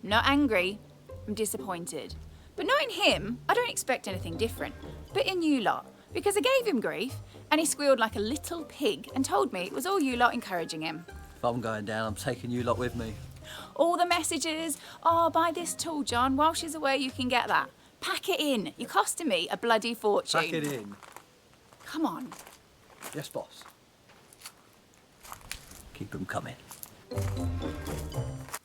I'm not angry, I'm disappointed. But not in him, I don't expect anything different, but in you lot, because I gave him grief and he squealed like a little pig and told me it was all you lot encouraging him. If I'm going down, I'm taking you lot with me. All the messages, oh, buy this tool, John, while she's away you can get that. Pack it in, you're costing me a bloody fortune. Pack it in. Come on. Yes, boss. Keep them coming.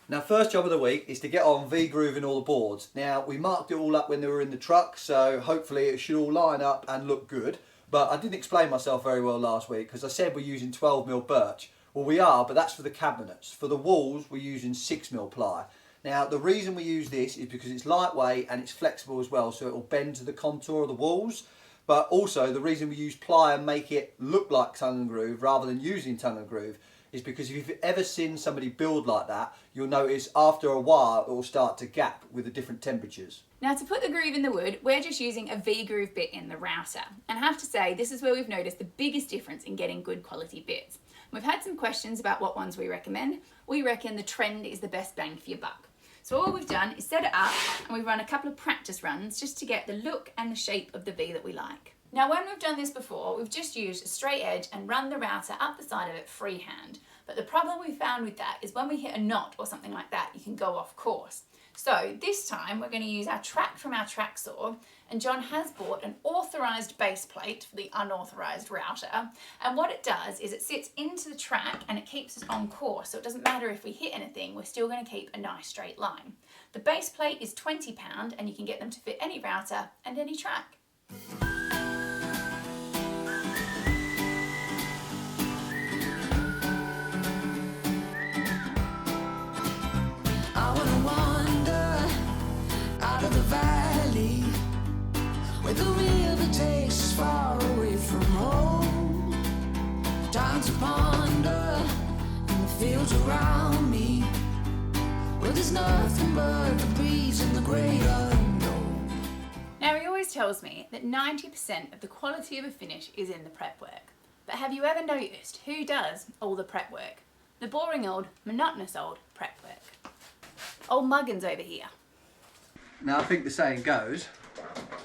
Now, first job of the week is to get on V-grooving all the boards. Now, we marked it all up when they were in the truck, so hopefully it should all line up and look good. But I didn't explain myself very well last week because I said we're using 12mm birch. Well, we are, but that's for the cabinets. For the walls, we're using 6mm ply. Now, the reason we use this is because it's lightweight and it's flexible as well, so it will bend to the contour of the walls. But also, the reason we use ply and make it look like tongue and groove rather than using tongue and groove is because if you've ever seen somebody build like that, you'll notice after a while it will start to gap with the different temperatures. Now, to put the groove in the wood, we're just using a V-groove bit in the router. And I have to say, this is where we've noticed the biggest difference in getting good quality bits. We've had some questions about what ones we recommend. We reckon the Trend is the best bang for your buck. So all we've done is set it up and we've run a couple of practice runs just to get the look and the shape of the V that we like. Now, when we've done this before, we've just used a straight edge and run the router up the side of it freehand. But the problem we found with that is when we hit a knot or something like that, you can go off course. So this time we're going to use our track from our track saw, and John has bought an authorised base plate for the unauthorised router. And what it does is it sits into the track and it keeps us on course. So it doesn't matter if we hit anything, we're still going to keep a nice straight line. The base plate is £20 and you can get them to fit any router and any track. The valley where the river takes far away from home. Time to ponder in the fields around me where there's nothing but the breeze and the great unknown. Now, he always tells me that 90% of the quality of a finish is in the prep work. But have you ever noticed who does all the prep work? The boring old, monotonous old prep work. Old Muggins over here. Now, I think the saying goes,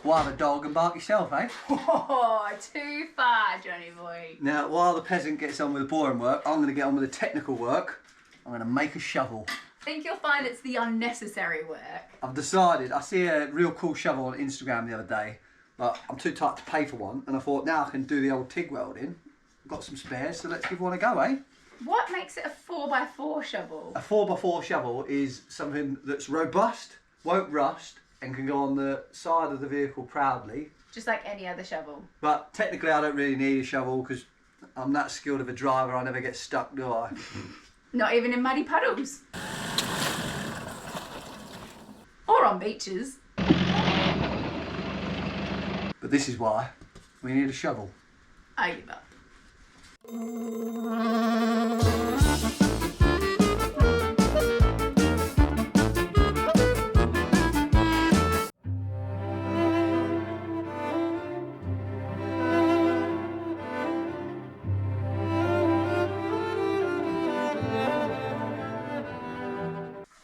why the dog and bark yourself, eh? Oh, too far, Johnny boy. Now, while the peasant gets on with the boring work, I'm going to get on with the technical work. I'm going to make a shovel. I think you'll find it's the unnecessary work. I've decided, I see a real cool shovel on Instagram the other day, but I'm too tight to pay for one, and I thought now I can do the old TIG welding. I've got some spares, so let's give one a go, eh? What makes it a 4x4 shovel? A 4x4 shovel is something that's robust, won't rust, and can go on the side of the vehicle proudly. Just like any other shovel. But technically I don't really need a shovel because I'm that skilled of a driver, I never get stuck, do I? Not even in muddy puddles. Or on beaches. But this is why we need a shovel. I give up.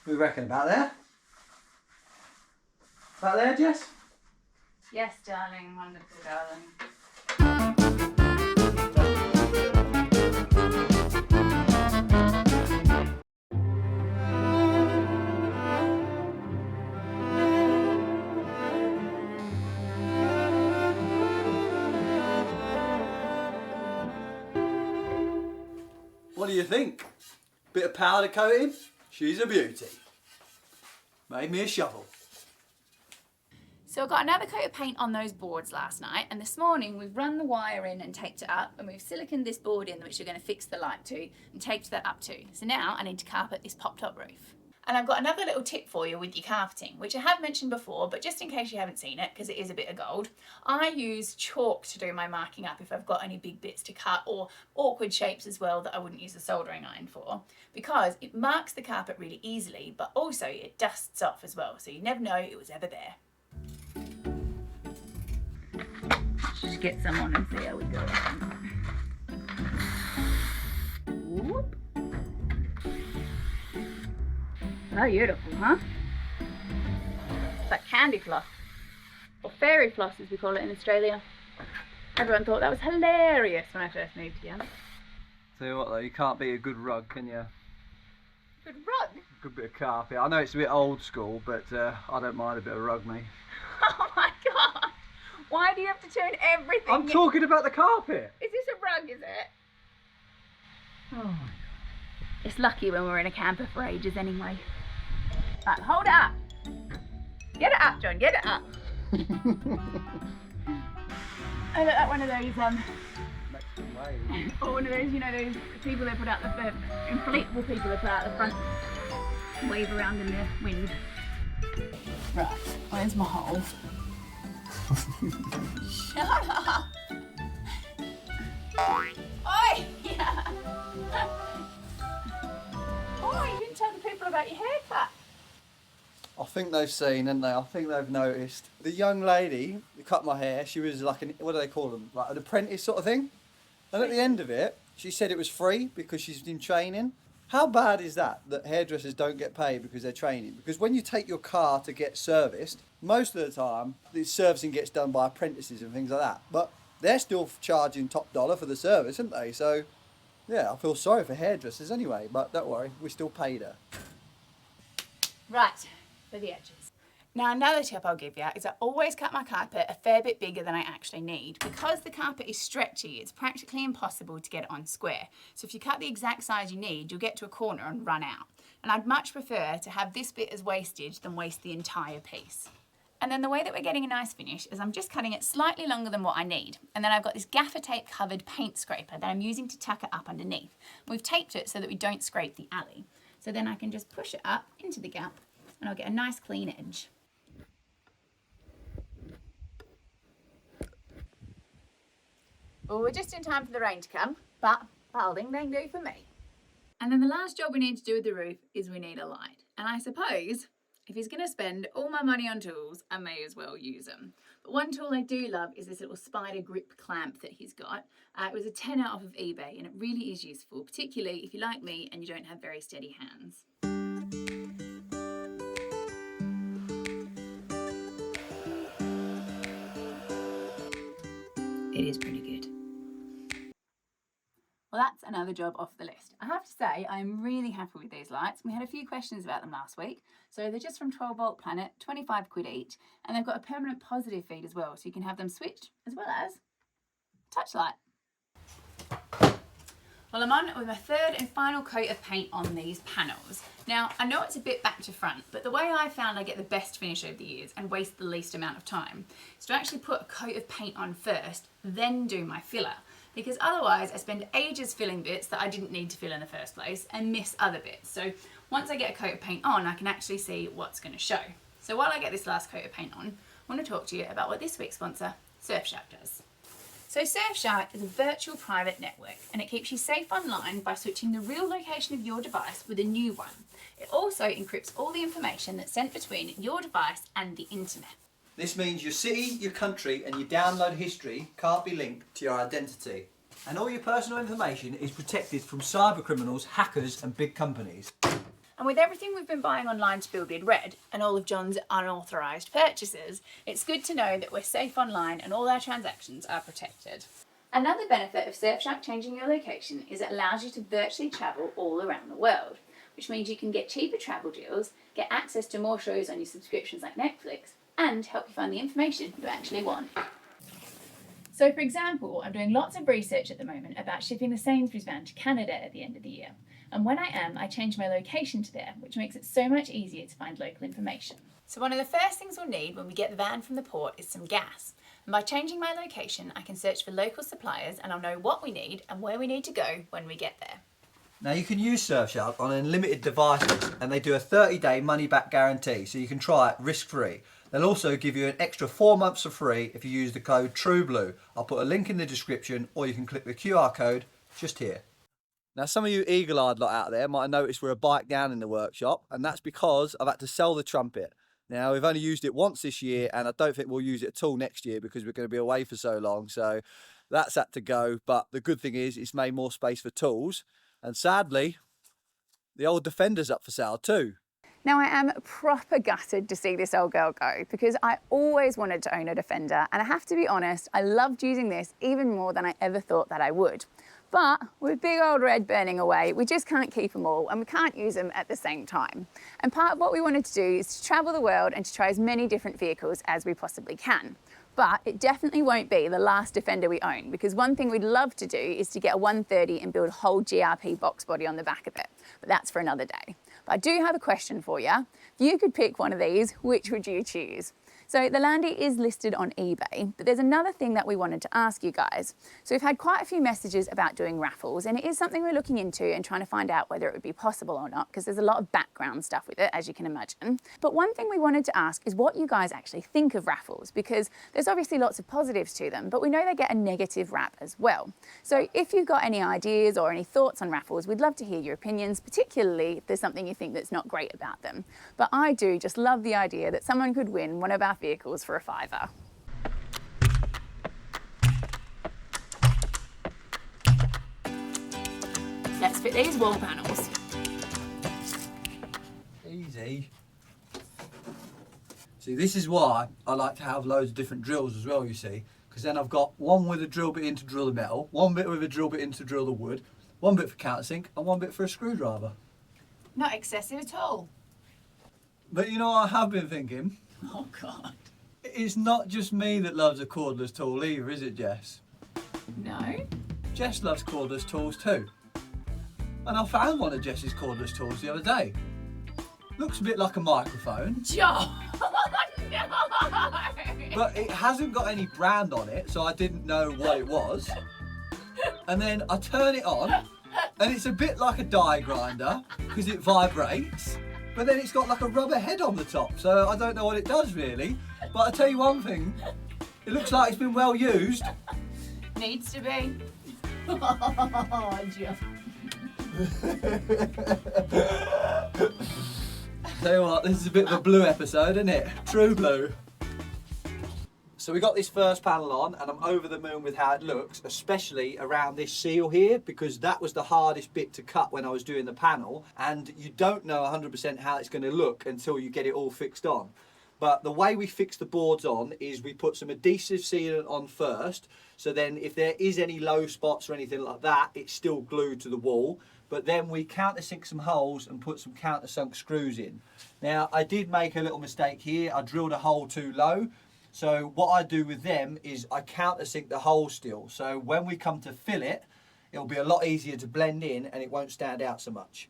We reckon about there? About there, Jess? Yes, darling, wonderful darling. What do you think? Bit of powder coating? She's a beauty. Made me a shovel. So I got another coat of paint on those boards last night, and this morning we've run the wire in and taped it up, and we've siliconed this board in which we're going to fix the light to and taped that up to. So now I need to carpet this pop-top roof. And I've got another little tip for you with your carpeting, which I have mentioned before, but just in case you haven't seen it, because it is a bit of gold, I use chalk to do my marking up if I've got any big bits to cut, or awkward shapes as well that I wouldn't use a soldering iron for, because it marks the carpet really easily, but also it dusts off as well, so you never know it was ever there. Just get some on and see how we go. Whoop. Oh, beautiful, huh? It's like candy floss, or fairy floss as we call it in Australia. Everyone thought that was hilarious when I first moved here. Tell you what though, you can't beat a good rug, can you? Good rug? A good bit of carpet. I know it's a bit old school, but I don't mind a bit of rug, mate. Oh my god! Why do you have to turn everything? I'm talking about the carpet! Is this a rug, is it? Oh my god. It's lucky when we're in a camper for ages anyway. Right, hold it up. Get it up, John, get it up. I look like one of those, or one of those, you know, those people that put out the inflatable people that put out the front, wave around in the wind. Right, where's my hole? Shut up! Oi! Yeah. Oh, you didn't tell the people about your haircut. I think they've seen, haven't they? I think they've noticed. The young lady who cut my hair, she was like an, what do they call them? Like an apprentice sort of thing. And at the end of it, she said it was free because she's been training. How bad is that hairdressers don't get paid because they're training? Because when you take your car to get serviced, most of the time, the servicing gets done by apprentices and things like that. But they're still charging top dollar for the service, aren't they? So, yeah, I feel sorry for hairdressers anyway, but don't worry, we still paid her. Right, for the edges. Now another tip I'll give you is I always cut my carpet a fair bit bigger than I actually need. Because the carpet is stretchy, it's practically impossible to get it on square. So if you cut the exact size you need, you'll get to a corner and run out. And I'd much prefer to have this bit as wastage than waste the entire piece. And then the way that we're getting a nice finish is I'm just cutting it slightly longer than what I need. And then I've got this gaffer tape covered paint scraper that I'm using to tuck it up underneath. We've taped it so that we don't scrape the alley. So then I can just push it up into the gap and I'll get a nice clean edge. Well, we're just in time for the rain to come, but that'll ding dang do for me. And then the last job we need to do with the roof is we need a light. And I suppose if he's going to spend all my money on tools, I may as well use them. But one tool I do love is this little spider grip clamp that he's got. It was a tenner off of eBay and it really is useful, particularly if you're like me and you don't have very steady hands. It is pretty good. Well, that's another job off the list. I have to say, I'm really happy with these lights. We had a few questions about them last week. So they're just from 12 Volt Planet, 25 quid each, and they've got a permanent positive feed as well, so you can have them switched as well as touch light. Well, I'm on with my third and final coat of paint on these panels. Now, I know it's a bit back to front, but the way I found I get the best finish over the years and waste the least amount of time is to actually put a coat of paint on first, then do my filler. Because otherwise I spend ages filling bits that I didn't need to fill in the first place and miss other bits. So once I get a coat of paint on, I can actually see what's going to show. So while I get this last coat of paint on, I want to talk to you about what this week's sponsor, Surfshark, does. So Surfshark is a virtual private network and it keeps you safe online by switching the real location of your device with a new one. It also encrypts all the information that's sent between your device and the internet. This means your city, your country and your download history can't be linked to your identity. And all your personal information is protected from cyber criminals, hackers and big companies. And with everything we've been buying online to build Bid Red and all of John's unauthorised purchases, it's good to know that we're safe online and all our transactions are protected. Another benefit of Surfshark changing your location is it allows you to virtually travel all around the world, which means you can get cheaper travel deals, get access to more shows on your subscriptions like Netflix, and help you find the information you actually want. So for example, I'm doing lots of research at the moment about shipping the Sainsbury's van to Canada at the end of the year. And when I am, I change my location to there, which makes it so much easier to find local information. So one of the first things we'll need when we get the van from the port is some gas. And by changing my location, I can search for local suppliers and I'll know what we need and where we need to go when we get there. Now you can use Surfshark on unlimited devices and they do a 30-day money-back guarantee, so you can try it risk-free. They'll also give you an extra 4 months for free if you use the code TRUEBLUE. I'll put a link in the description or you can click the QR code just here. Now some of you eagle-eyed lot out there might have noticed we're a bike down in the workshop, and that's because I've had to sell the Trumpet. Now we've only used it once this year and I don't think we'll use it at all next year because we're going to be away for so long, so that's had to go. But the good thing is it's made more space for tools, and sadly the old Defender's up for sale too. Now I am proper gutted to see this old girl go because I always wanted to own a Defender, and I have to be honest, I loved using this even more than I ever thought that I would. But with big old Red burning away, we just can't keep them all and we can't use them at the same time. And part of what we wanted to do is to travel the world and to try as many different vehicles as we possibly can. But it definitely won't be the last Defender we own, because one thing we'd love to do is to get a 130 and build a whole GRP box body on the back of it. But that's for another day. But I do have a question for you. If you could pick one of these, which would you choose? So the Landy is listed on eBay, but there's another thing that we wanted to ask you guys. So we've had quite a few messages about doing raffles, and it is something we're looking into and trying to find out whether it would be possible or not, because there's a lot of background stuff with it, as you can imagine. But one thing we wanted to ask is what you guys actually think of raffles, because there's obviously lots of positives to them, but we know they get a negative rap as well. So if you've got any ideas or any thoughts on raffles, we'd love to hear your opinions, particularly if there's something you think that's not great about them. But I do just love the idea that someone could win one of our vehicles for a £5. Let's fit these wall panels. Easy. See, this is why I like to have loads of different drills as well, you see, because then I've got one with a drill bit in to drill the metal, one bit with a drill bit in to drill the wood, one bit for countersink and one bit for a screwdriver. Not excessive at all. But you know what I have been thinking? Oh God. It's not just me that loves a cordless tool either, is it, Jess? No. Jess loves cordless tools too. And I found one of Jess's cordless tools the other day. Looks a bit like a microphone. John! No! But it hasn't got any brand on it, so I didn't know what it was. And then I turn it on, and it's a bit like a die grinder, because it vibrates. But then it's got like a rubber head on the top, so I don't know what it does really. But I'll tell you one thing, it looks like it's been well used. Needs to be. Oh, John. Tell you what, this is a bit of a blue episode, isn't it? True blue. So we got this first panel on and I'm over the moon with how it looks, especially around this seal here, because that was the hardest bit to cut when I was doing the panel, and you don't know 100% how it's going to look until you get it all fixed on. But the way we fix the boards on is we put some adhesive sealant on first, so then if there is any low spots or anything like that, it's still glued to the wall. But then we countersink some holes and put some countersunk screws in. Now, I did make a little mistake here. I drilled a hole too low. So what I do with them is I countersink the hole still. So when we come to fill it, it'll be a lot easier to blend in and it won't stand out so much.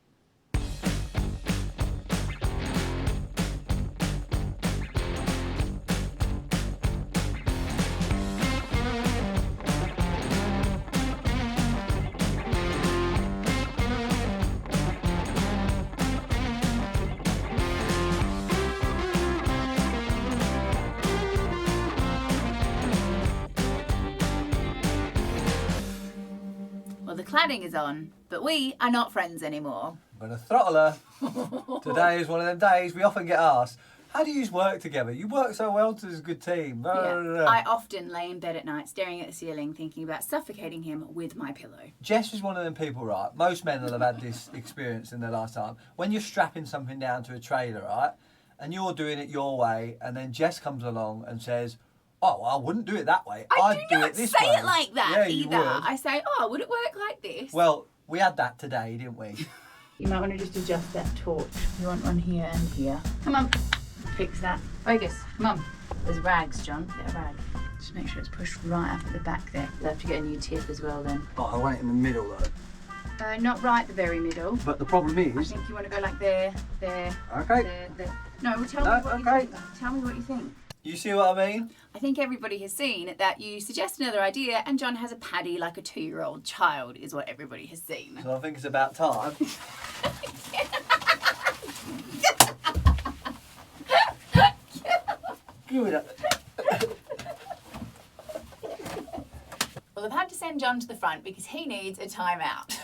The cladding is on, but we are not friends anymore. I'm going to throttle her. Today is one of them days we often get asked, how do you work together? You work so well as a good team. Yeah. I often lay in bed at night staring at the ceiling thinking about suffocating him with my pillow. Jess is one of them people, right? Most men will have had this experience in their lifetime. When you're strapping something down to a trailer, right? And you're doing it your way, and then Jess comes along and says, oh, I wouldn't do it that way. I'd do it this say way. it like that yeah, either. You would. I say, oh, would it work like this? Well, we had that today, didn't we? You might want to just adjust that torch. You want one here and here. Come on, fix that. Vegas, come on. There's rags, John. Get a rag. Just make sure it's pushed right up at the back there. You'll have to get a new tip as well then. Oh, I want it in the middle though. Not right the very middle. But the problem I is... think you want to go like there, there, Okay. there. No, well, tell me what you think. Tell me what you think. You see what I mean? I think everybody has seen that you suggest another idea and John has a paddy like a 2-year-old child is what everybody has seen. So I think it's about time. Give it up. Well, I've had to send John to the front because he needs a timeout.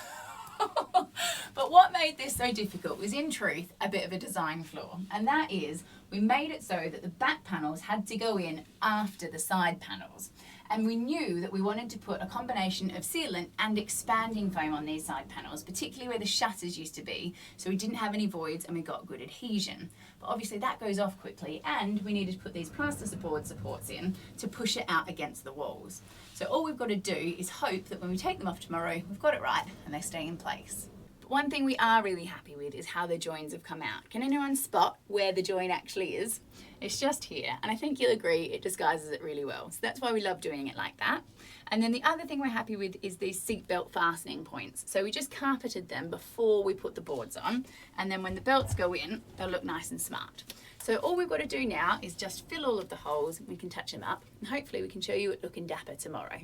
But what made this so difficult was, in truth, a bit of a design flaw. And that is, we made it so that the back panels had to go in after the side panels. And we knew that we wanted to put a combination of sealant and expanding foam on these side panels, particularly where the shutters used to be, so we didn't have any voids and we got good adhesion. But obviously that goes off quickly, and we needed to put these plaster supports in to push it out against the walls. So all we've got to do is hope that when we take them off tomorrow, we've got it right and they stay in place. But one thing we are really happy with is how the joins have come out. Can anyone spot where the join actually is? It's just here, and I think you'll agree it disguises it really well. So that's why we love doing it like that. And then the other thing we're happy with is these seatbelt fastening points. So we just carpeted them before we put the boards on, and then when the belts go in, they'll look nice and smart. So all we've got to do now is just fill all of the holes, we can touch them up, and hopefully we can show you it looking dapper tomorrow.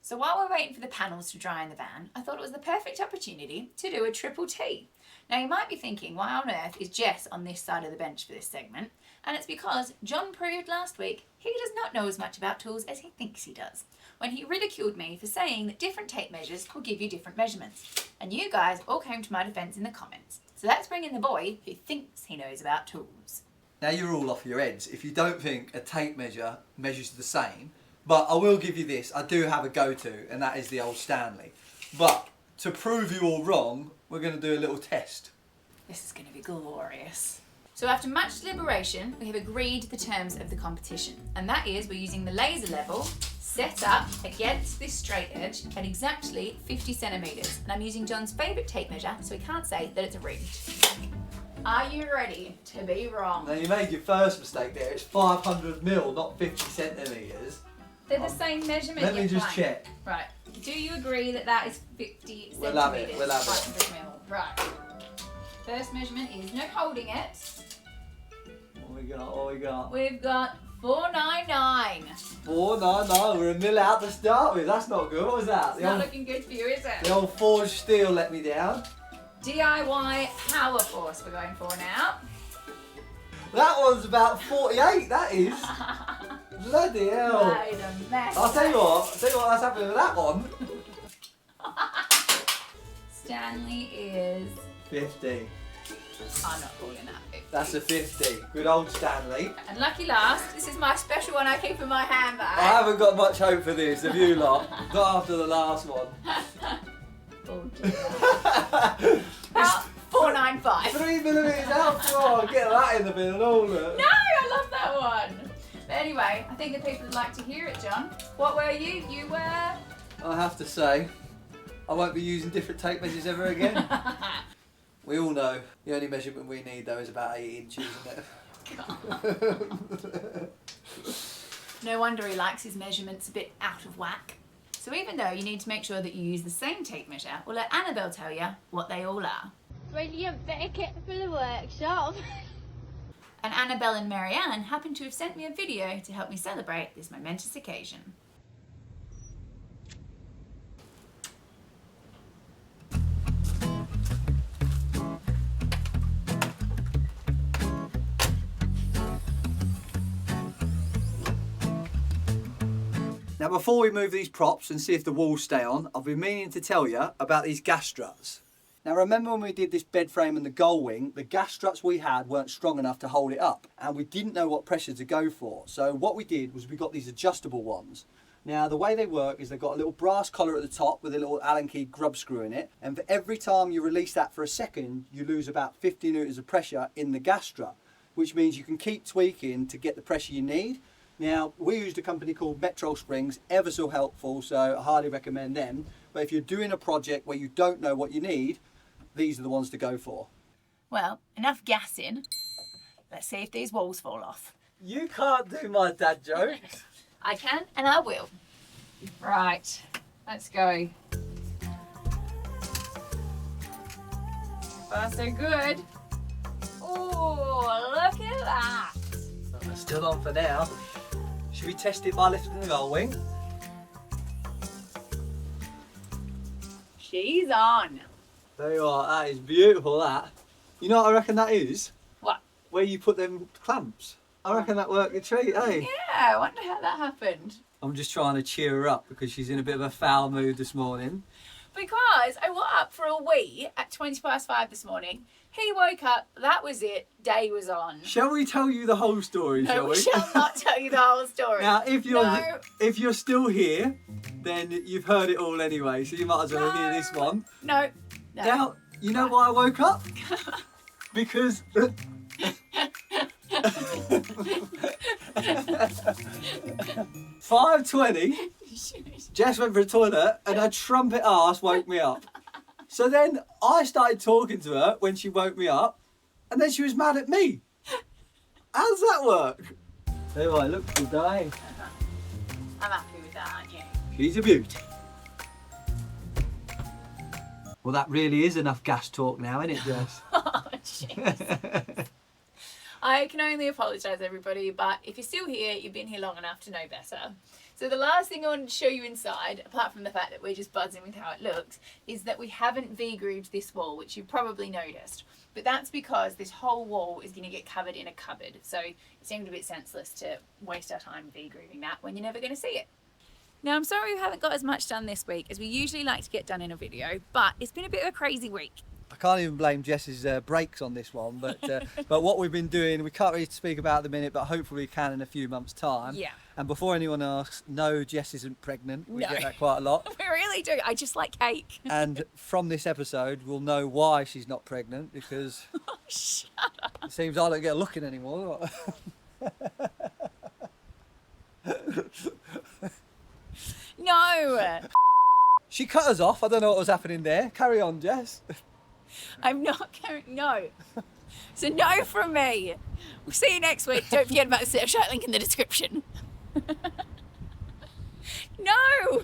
So while we're waiting for the panels to dry in the van, I thought it was the perfect opportunity to do a triple T. Now you might be thinking, why on earth is Jess on this side of the bench for this segment? And it's because John proved last week he does not know as much about tools as he thinks he does, when he ridiculed me for saying that different tape measures will give you different measurements. And you guys all came to my defence in the comments. So that's bringing the boy who thinks he knows about tools. Now you're all off your heads if you don't think a tape measure measures the same, but I will give you this, I do have a go-to, and that is the old Stanley. But to prove you all wrong, we're going to do a little test. This is going to be glorious. So after much deliberation, we have agreed the terms of the competition, and that is we're using the laser level set up against this straight edge at exactly 50 centimetres, and I'm using John's favourite tape measure, so he can't say that it's rigged. Are you ready to be wrong? Now you made your first mistake there, it's 500 mil, not 50 centimetres. They're the same measurement. Let me just check. Right. Do you agree that that is 50 centimetres? We'll have it, we'll have it. 500 mil. Right. First measurement is no holding it. What we got? What we got? We've got 499. 499. We're a mil out to start with. That's not good. What was that? It's not looking good for you, is it? The old forged steel let me down. DIY power force we're going for now. That one's about 48. That is. Bloody hell. Made a mess. I'll tell you what that's happening with that one. Stanley is 50. I'm not calling that 50. That's a 50. Good old Stanley. And lucky last, this is my special one I keep in my handbag. I haven't got much hope for this, have you lot? Not after the last one. Oh, dear. About 495. 3 millimetres out. Oh, get that in the bin and all that. No, I love that one. But anyway, I think the people would like to hear it, John. What were you? You were? I have to say, I won't be using different tape measures ever again. We all know the only measurement we need though is about 8 inches, isn't it? No wonder he likes his measurements a bit out of whack. So even though you need to make sure that you use the same tape measure, we'll let Annabelle tell you what they all are. Brilliant bit of kit for the workshop. And Annabelle and Marianne happen to have sent me a video to help me celebrate this momentous occasion. Now before we move these props and see if the walls stay on, I've been meaning to tell you about these gas struts. Now remember when we did this bed frame and the gull wing, the gas struts we had weren't strong enough to hold it up and we didn't know what pressure to go for. So what we did was we got these adjustable ones. Now the way they work is they've got a little brass collar at the top with a little Allen key grub screw in it, and for every time you release that for a second you lose about 50 newtons of pressure in the gas strut, which means you can keep tweaking to get the pressure you need. Now, we used a company called Betrayal springs, ever so helpful, so I highly recommend them. But if you're doing a project where you don't know what you need, these are the ones to go for. Well, enough gassing. Let's see if these walls fall off. You can't do my dad jokes. I can and I will. Right, let's go. Far so good. Oh, look at that. Still on for now. Should we test it by lifting the gull wing? She's on. There you are, that is beautiful, that. You know what I reckon that is? What? Where you put them clamps. I reckon that worked a treat, eh? Yeah, I wonder how that happened. I'm just trying to cheer her up because she's in a bit of a foul mood this morning. Because I was up for a wee at 5:20 this morning, He woke up, that was it, day was on. Shall we tell you the whole story, No, shall we we? shall not tell you the whole story. Now, No. if you're still here, then you've heard it all anyway, so you might as well hear this one. No. Now, you know why I woke up? Because 5:20, Jess went for a toilet and her trumpet arse woke me up. So then I started talking to her when she woke me up, and then she was mad at me. How does that work? There I look today. I'm happy with that, aren't you? She's a beauty. Well, that really is enough gas talk now, isn't it, Jess? Oh, jeez. I can only apologise, everybody, but if you're still here, you've been here long enough to know better. So the last thing I wanted to show you inside, apart from the fact that we're just buzzing with how it looks, is that we haven't V-grooved this wall, which you've probably noticed. But that's because this whole wall is going to get covered in a cupboard. So it seemed a bit senseless to waste our time V-grooving that when you're never going to see it. Now, I'm sorry we haven't got as much done this week as we usually like to get done in a video, but it's been a bit of a crazy week. I can't even blame Jess's brakes on this one, but what we've been doing, we can't really speak about at the minute, but hopefully we can in a few months' time. Yeah. And before anyone asks, no, Jess isn't pregnant. We No. get that quite a lot. We really do. I just like cake. And from this episode, we'll know why she's not pregnant, because Shut up. it seems I don't get looking anymore. No, She cut us off. I don't know what was happening there. Carry on, Jess. I'm not going. No. It's a no from me. We'll see you next week. Don't forget about the shirt link in the description. No.